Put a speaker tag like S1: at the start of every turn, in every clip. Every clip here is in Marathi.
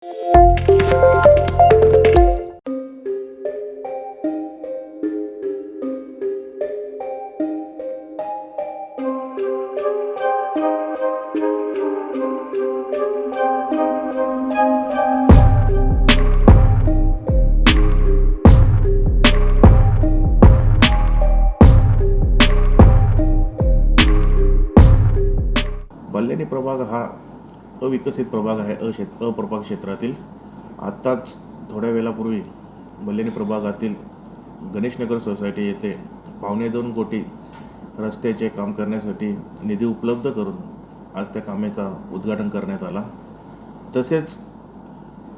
S1: बल्लारी प्रभाग हा अविकसित प्रभाग आहे. अप्रभाग क्षेत्रातील. आत्ताच थोड्या वेळापूर्वी बल्लारी प्रभागातील गणेशनगर सोसायटी येथे 2.25 कोटी रस्त्याचे काम करण्यासाठी निधी उपलब्ध करून आज त्या कामाचा उद्घाटन करण्यात आला. तसेच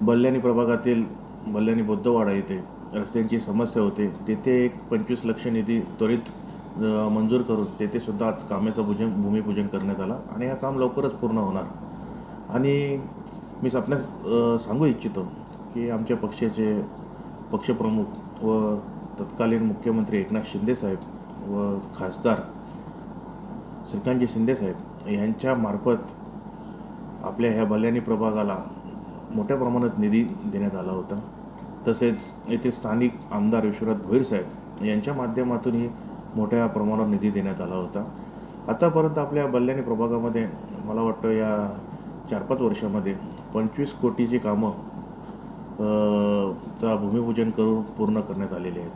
S1: बल्लारी प्रभागातील बल्लारी बुद्धवाडा येथे रस्त्यांची समस्या होते, तेथे एक 25 लाख निधी त्वरित मंजूर करून तेथे सुद्धा आज कामाचं भूमिपूजन करण्यात आलं आणि हे काम लवकरच पूर्ण होणार. आणि मी आपल्यास सांगू इच्छितो की आमच्या पक्षाचे पक्षप्रमुख व तत्कालीन मुख्यमंत्री एकनाथ शिंदे साहेब व खासदार श्रीकांतजी शिंदे साहेब यांच्यामार्फत आपल्या ह्या बल्लारी प्रभागाला मोठ्या प्रमाणात निधी देण्यात आला होता. तसेच येथे स्थानिक आमदार विश्वनाथ भोईर साहेब यांच्या माध्यमातूनही मोठ्या प्रमाणावर निधी देण्यात आला होता. आतापर्यंत आपल्या बल्लारी प्रभागामध्ये मला वाटतं या 4-5 वर्षामध्ये 25 कोटीची कामं चा भूमिपूजन करून पूर्ण करण्यात आलेली आहेत.